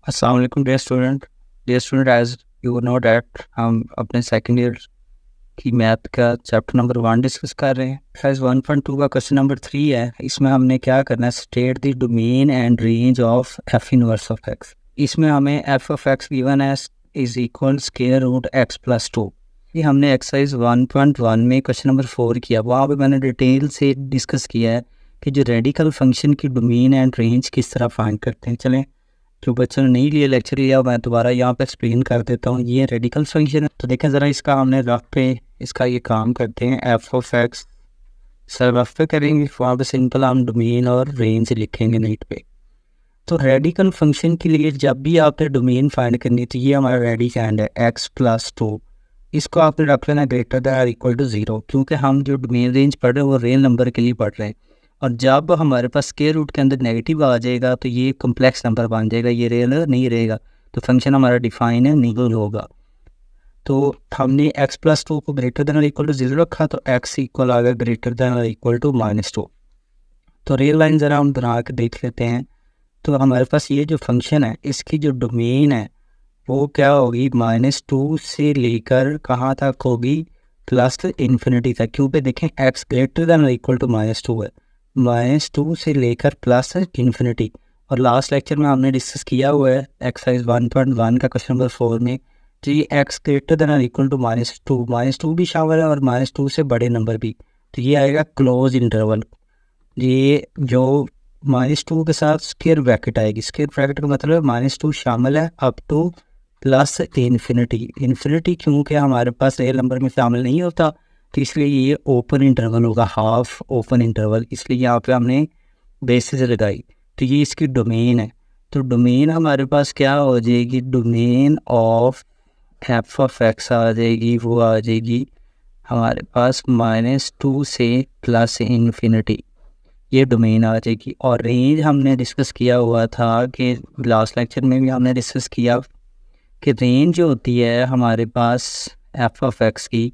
अस्सलाम वालेकुम dear student as you know that हम अपने सेकंड ईयर की मैथ का चैप्टर नंबर 1 डिस्कस कर रहे हैं। एक्सरसाइज 1.2 का क्वेश्चन नंबर 3 है। इसमें हमने क्या करना है, state the domain and range of f inverse of x. इसमें हमें f of x given as is equal square root x plus 2। ये हमने एक्सरसाइज 1.1 में क्वेश्चन नंबर 4 किया, वहाँ पे मैंने डिटेल से डिस्कस किया है कि जो रेडिकल फंक्शन की डोमेन एंड रेंज किस तरह फाइंड करते हैं। चलें, जो बच्चों ने नहीं लिए लेक्चर लिया, मैं दोबारा यहाँ पे एक्सप्लेन कर देता हूँ। ये रेडिकल फंक्शन है, तो देखें ज़रा, इसका हमने रफ पे इसका ये काम करते हैं। F of x sir rough पे करेंगे, वहाँ पे सिंपल हम डोमेन और रेंज लिखेंगे नीट पे। तो रेडिकल फंक्शन के लिए जब भी आपने डोमेन फाइंड करनी, तो ये हमारा रेडी कैंड है एक्स प्लस 2। इसको आपने रख लेना ग्रेटर दैन इक्वल टू 0, क्योंकि हम जो डोमेन रेंज पढ़ रहे हैं वो रियल नंबर के लिए पढ़ रहे हैं। और जब हमारे पास स्क्वायर रूट के अंदर नेगेटिव आ जाएगा तो ये कॉम्प्लेक्स नंबर बन जाएगा, ये रियल नहीं रहेगा, तो फंक्शन हमारा डिफाइन है नहीं होगा। तो हमने x प्लस 2 को ग्रेटर दैन इक्वल टू 0 रखा, तो x इक्वल आ गया ग्रेटर दैन इक्वल टू -2। तो रियल लाइन ज़रा हम बना के देख लेते हैं। तो हमारे पास ये जो फंक्शन है, इसकी जो डोमेन है वो क्या होगी, -2 से लेकर कहाँ तक होगी, प्लस इन्फिनिटी तक। क्यों पे देखें, x greater than equal to -2 है, -2 से लेकर प्लस इन्फिनिटी। और लास्ट लेक्चर में हमने डिस्कस किया हुआ है एक्सरसाइज 1.1 का क्वेश्चन नंबर 4 में, तो ये x greater than equal to -2 भी शामिल है और -2 से बड़े नंबर भी। तो ये आएगा क्लोज इंटरवल। ये जो -2 के साथ स्क्वायर ब्रैकेट आएगी, स्क्वायर ब्रैकेट का मतलब -2 शामिल है अप टू प्लस इन्फिनिटी। क्योंकि हमारे पास रियल नंबर में शामिल नहीं होता, तो इसलिए ये ओपन इंटरवल होगा, हाफ ओपन इंटरवल, इसलिए यहाँ पे हमने बेसिस लगाई। तो ये इसकी डोमेन है। तो डोमेन हमारे पास क्या हो जाएगी, domain of F of X आ जाएगी, वो आ जाएगी हमारे पास -2 से प्लस इन्फिनिटी, ये डोमेन आ जाएगी। और रेंज हमने डिस्कस किया हुआ था कि लास्ट लेक्चर में भी हमने डिस्कस किया कि रेंज जो होती है हमारे पास एफ ऑफ एक्स की,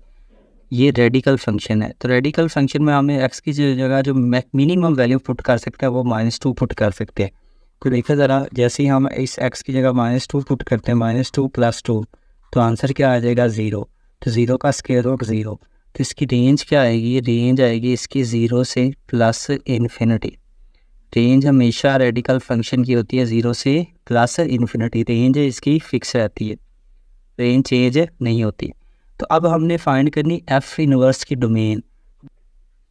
ये रेडिकल फंक्शन है। तो रेडिकल फंक्शन में हमें एक्स की जगह जो मिनिमम वैल्यू पुट कर सकते हैं वो -2 पुट कर सकते हैं। तो देखो ज़रा, जैसे ही हम इस एक्स की जगह -2 पुट करते हैं, -2 + 2, तो आंसर क्या आ जाएगा, 0। तो 0 का स्क्वायर रूट 0। तो इसकी रेंज क्या आएगी, रेंज आएगी इसकी 0 से प्लस इन्फिनिटी। रेंज हमेशा रेडिकल फंक्शन की होती है 0 से प्लस इन्फिनिटी, रेंज इसकी फिक्स रहती है, रेंज चेंज नहीं होती। तो अब हमने फाइंड करनी एफ इनवर्स की डोमेन।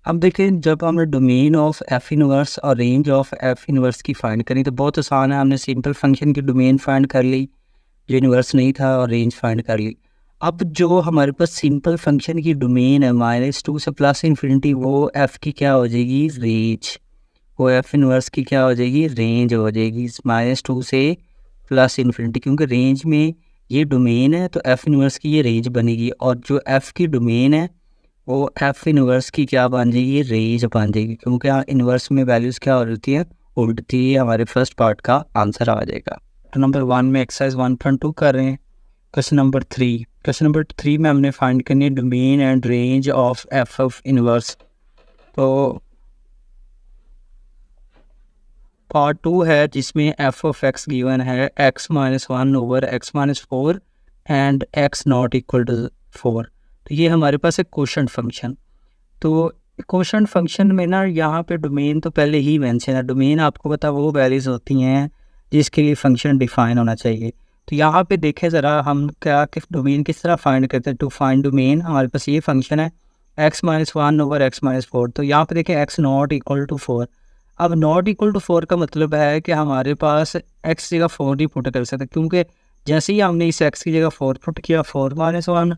अब देखें, जब हमने डोमेन ऑफ एफ इनवर्स और रेंज ऑफ एफ इनवर्स की फाइंड करी तो बहुत आसान है। हमने सिंपल फंक्शन की डोमेन फाइंड कर ली जो इनवर्स नहीं था, और रेंज फाइंड कर ली। अब जो हमारे पास सिंपल फंक्शन की डोमेन है -2 से प्लस इन्फिनिटी, वो एफ की क्या हो जाएगी, रेंज। वो एफ इनवर्स की क्या हो जाएगी, रेंज हो जाएगी -2 से प्लस इन्फिनिटी। क्योंकि रेंज में ये डोमेन है तो एफ इनवर्स की ये रेंज बनेगी, और जो एफ की डोमेन है वो एफ इनवर्स की क्या बन जाएगी, रेंज बन जाएगी। क्योंकि इनवर्स में वैल्यूज़ क्या हो जाती है, उल्टती है। हमारे फर्स्ट पार्ट का आंसर आ जाएगा। तो नंबर 1 में एक्सरसाइज 1.2 कर रहे हैं। क्वेश्चन नंबर 3 में हमने फाइंड करनी है domain and range of F of inverse. तो पार्ट 2 है जिसमें एफ ऑफ एक्स गिवन है x-1 over x-4 and x not equal to 4। तो ये हमारे पास है क्वोशंट फंक्शन। तो क्वोशंट फंक्शन में ना, यहाँ पे डोमेन तो पहले ही मेंशन है। डोमेन आपको पता वो वैल्यूज़ होती हैं जिसके लिए फंक्शन डिफाइन होना चाहिए। तो यहाँ पे देखें ज़रा, हम क्या डोमेन किस तरह फाइंड करते हैं। टू फाइंड डोमेन हमारे पास ये फंक्शन है x-1 ओवर x-4। तो यहाँ पे देखें x नॉट इक्वल टू 4। अब नॉट इक्वल टू 4 का मतलब है कि हमारे पास x जगह 4 नहीं पुट कर सकते, क्योंकि जैसे ही हमने इस x की जगह 4 पुट किया, 4-1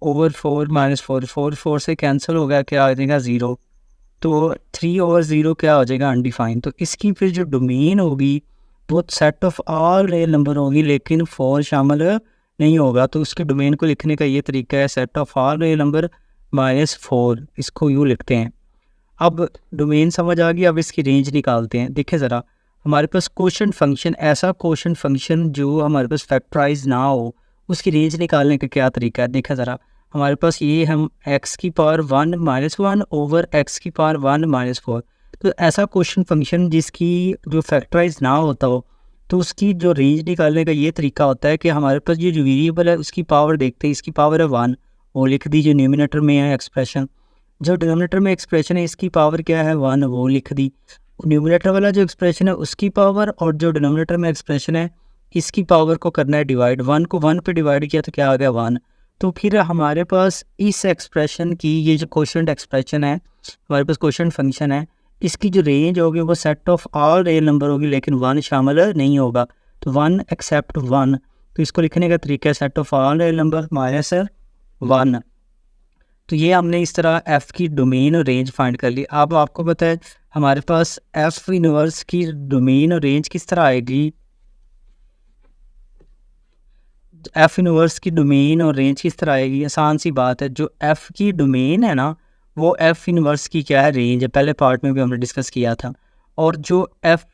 ओवर 4 से कैंसिल हो गया, क्या आ जाएगा, 0। तो 3 ओवर 0 क्या हो जाएगा, अनडिफाइंड। तो इसकी फिर जो डोमेन होगी वो set of all real number होगी, लेकिन 4 शामिल नहीं होगा। तो उसके डोमेन को लिखने का ये तरीका है, set of all real number -4, इसको यूँ लिखते हैं। अब डोमेन समझ आ गई, अब इसकी रेंज निकालते हैं। देखिए ज़रा, हमारे पास क्वोशंट फंक्शन, ऐसा क्वोशंट फंक्शन जो हमारे पास फैक्टराइज ना हो, उसकी रेंज निकालने का क्या तरीका है। देखा ज़रा, हमारे पास ये हम x⁻1 ओवर x⁻1 -4। तो ऐसा क्वोशंट फंक्शन जिसकी जो फैक्टराइज ना होता हो, तो उसकी जो रेंज निकालने का ये तरीका होता है कि हमारे पास ये जो वेरिएबल है उसकी पावर देखते हैं, इसकी पावर है 1, वो लिख दी जो न्यूमिनेटर में है एक्सप्रेशन। जो डिनोमिनेटर में एक्सप्रेशन है इसकी पावर क्या है 1, वो लिख दी। न्यूमिनेटर वाला जो एक्सप्रेशन है उसकी पावर और जो डिनोमिनेटर में एक्सप्रेशन है इसकी पावर को करना है डिवाइड। 1 को 1 पे डिवाइड किया तो क्या आ गया 1। तो फिर हमारे पास इस एक्सप्रेशन की ये जो क्वोशिएंट एक्सप्रेशन है, हमारे पास क्वोशिएंट फंक्शन है, इसकी जो रेंज होगी वो set of all real number होगी, लेकिन 1 शामिल नहीं होगा। तो 1 एक्सेप्ट 1, तो इसको लिखने का तरीका है set of all real number minus 1। तो ये हमने इस तरह एफ़ की डोमेन और रेंज फाइंड कर ली। अब आपको पता है हमारे पास एफ़ इनवर्स की डोमेन और रेंज किस तरह आएगी। एफ़ इनवर्स की डोमेन और रेंज किस तरह आएगी, आसान सी बात है। जो एफ़ की डोमेन है ना वो एफ़ इनवर्स की क्या है, रेंज है। पहले पार्ट में भी हमने डिस्कस किया था। और जो एफ़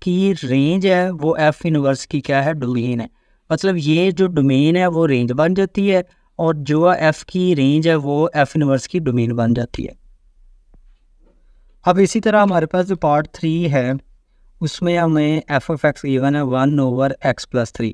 की रेंज है वो एफ़ इनवर्स की क्या है, डोमेन है। मतलब ये जो डोमेन है वो रेंज बन जाती है और जो एफ़ की रेंज है वो एफ़ इनवर्स की डोमेन बन जाती है। अब इसी तरह हमारे पास जो पार्ट 3 है उसमें हमें एफ ऑफ एक्स गिवन है 1/x+3।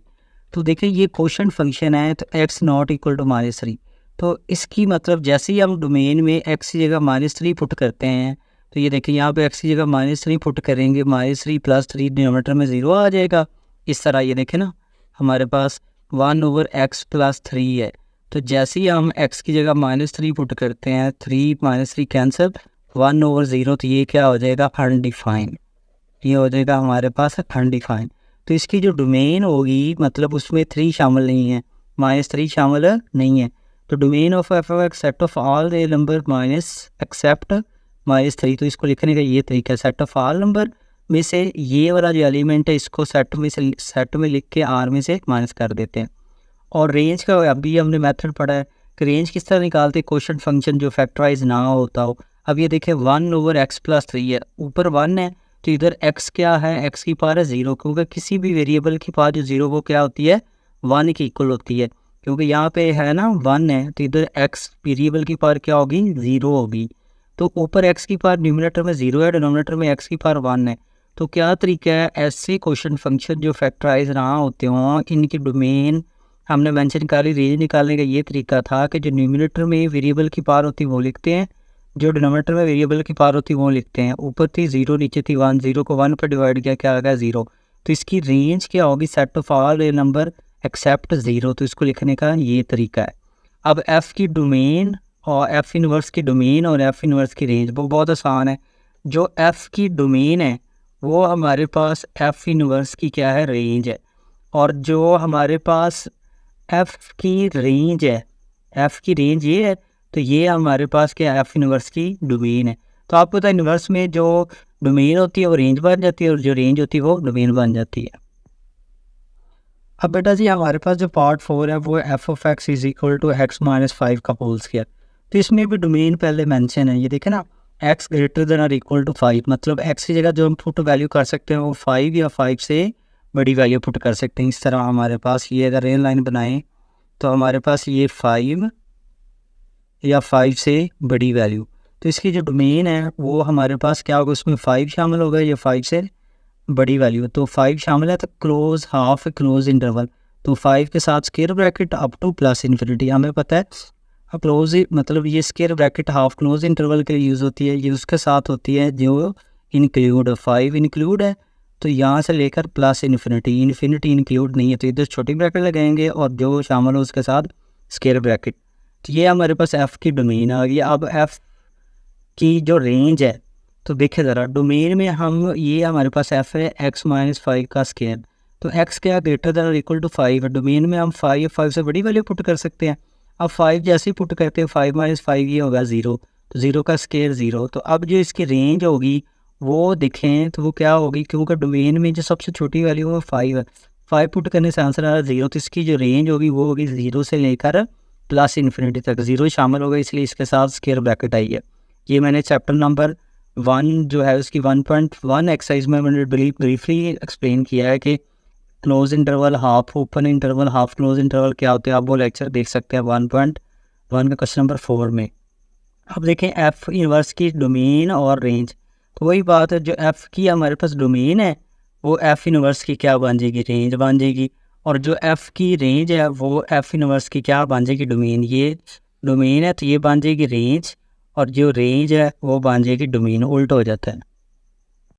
तो देखिए ये क्वोशिएंट फंक्शन है, तो x नॉट इक्वल टू -3। तो इसकी मतलब जैसे ही हम डोमेन में x की जगह -3 पुट करते हैं, तो ये देखिए यहाँ पे x की जगह -3 पुट करेंगे, -3 + 3 डिनोमिनेटर में 0 आ जाएगा। इस तरह ये देखें ना हमारे पास 1/x+3 है। तो जैसे ही हम x की जगह -3 पुट करते हैं, 3 -3 कैंसिल, 1/0, तो ये क्या हो जाएगा, अनडिफाइंड। ये हो जाएगा हमारे पास अनडिफाइंड। तो इसकी जो डोमेन होगी मतलब उसमें 3 शामिल नहीं है, -3 शामिल नहीं है। तो domain of F of x set of all the number minus except -3। तो इसको लिखने का ये तरीका है, सेट ऑफ ऑल नंबर में से ये वाला जो एलिमेंट है इसको सेट में लिख के आर में से माइनस कर देते हैं। और रेंज का अभी हमने मेथड पढ़ा है कि रेंज किस तरह निकालते हैं, क्वोशिएंट फंक्शन जो फैक्टराइज ना होता हो। अब ये देखें 1/x+3 है, ऊपर 1 है तो इधर x क्या है, x की पावर है 0, क्योंकि किसी भी वेरिएबल की पावर जो 0 वो क्या होती है, 1 की इक्वल होती है। क्योंकि यहाँ पे है ना 1 है तो इधर x वेरिएबल की पावर क्या होगी, 0 होगी। तो ऊपर x की पावर न्यूमिनेटर में 0 है, डिनोमिनेटर में x की पावर 1 है। तो क्या तरीका है, ऐसे क्वोशिएंट फंक्शन जो फैक्टराइज ना होते हों इनकी डोमेन हमने मेंशन करी। रेंज निकालने का ये तरीका था कि जो न्यूमिनेटर में वेरिएबल की पावर होती है वो लिखते हैं, जो डिनोमिनेटर में वेरिएबल की पावर होती है वो लिखते हैं। ऊपर थी 0, नीचे थी 1, 0 को 1 पर डिवाइड किया क्या आ गया 0। तो इसकी रेंज क्या होगी, set of all real number except 0। तो इसको लिखने का ये तरीका है। अब एफ़ की डोमेन और एफ़ इनवर्स की डोमेन और एफ़ इनवर्स की रेंज वो बहुत आसान है। जो एफ़ की डोमेन है वो हमारे पास एफ़ इनवर्स की क्या है, रेंज है। और जो हमारे पास एफ़ की रेंज है, एफ़ की रेंज ये है, तो ये हमारे पास क्या एफ़ इनवर्स की डोमेन है। तो आपको पता है इनवर्स में जो डोमेन होती है वो रेंज बन जाती है और जो रेंज होती है वो डोमेन बन जाती है। अब बेटा जी हमारे पास जो पार्ट 4 है वो f of x is equal to x-5 का होल स्क्वायर। तो इसमें भी डोमेन पहले मेंशन है, ये देखें ना x ग्रेटर देन और इक्वल टू 5, मतलब x की जगह जो हम पुट वैल्यू कर सकते हैं वो 5 या 5 से बड़ी वैल्यू पुट कर सकते हैं। इस तरह हमारे पास ये अगर रेल लाइन बनाएं तो हमारे पास ये 5 या 5 से बड़ी वैल्यू, तो इसकी जो डोमेन है वो हमारे पास क्या होगा, उसमें 5 शामिल होगा या 5 से बड़ी वैल्यू। तो 5 शामिल है तो क्लोज हाफ क्लोज इंटरवल, तो 5 के साथ square bracket up two plus infinity. हमें पता है क्लोज मतलब ये square bracket half close interval के लिए यूज़ होती है, ये उसके साथ होती है जो इंक्लूड 5 इंक्लूड है, तो यहाँ से लेकर प्लस इन्फिनिटी, इन्फिनिटी इंक्लूड नहीं है तो इधर छोटी ब्रैकेट लगाएंगे और जो शामिल हो उसके साथ स्क्वायर ब्रैकेट। तो ये हमारे पास एफ़ की डोमेन आ गई। अब एफ़ की जो रेंज है तो देखिए ज़रा, डोमेन में हम ये हमारे पास एफ है x-5 का स्क्वायर, तो x क्या ग्रेटर देन और इक्वल टू 5 है। डोमेन में हम 5 या 5 से बड़ी वैल्यू पुट कर सकते हैं। अब 5 जैसे ही पुट करते हैं 5-5 ये होगा 0, तो 0 का स्क्वायर 0। तो अब जो इसकी रेंज होगी वो देखें तो वो क्या होगी, क्योंकि डोमेन में जो सबसे छोटी वैल्यू है 5 है, 5 पुट करने से आंसर आ रहा है 0, तो इसकी जो रेंज होगी वो होगी 0 से लेकर प्लस इन्फिनिटी तक। 0 शामिल होगा इसलिए इसके साथ स्क्वायर ब्रैकेट आई है। ये मैंने चैप्टर नंबर 1 जो है उसकी 1.1 एक्सरसाइज में मैंने ब्रीफली एक्सप्लेन किया है कि close interval, half open interval, half close interval क्या होते हैं। आप वो लेक्चर देख सकते हैं 1.1 का क्वेश्चन नंबर 4 में। अब देखें एफ़ इनवर्स की डोमेन और रेंज, तो वही बात है, जो एफ़ की हमारे पास डोमेन है वो एफ इनवर्स की क्या बन जाएगी, रेंज बन जाएगी। और जो एफ की रेंज है वो एफ इनवर्स की क्या बन जाएगी, डोमेन। ये डोमेन है तो ये बन जाएगी रेंज, और जो रेंज है वो बन जाएगी डोमेन, उल्टा हो जाता है।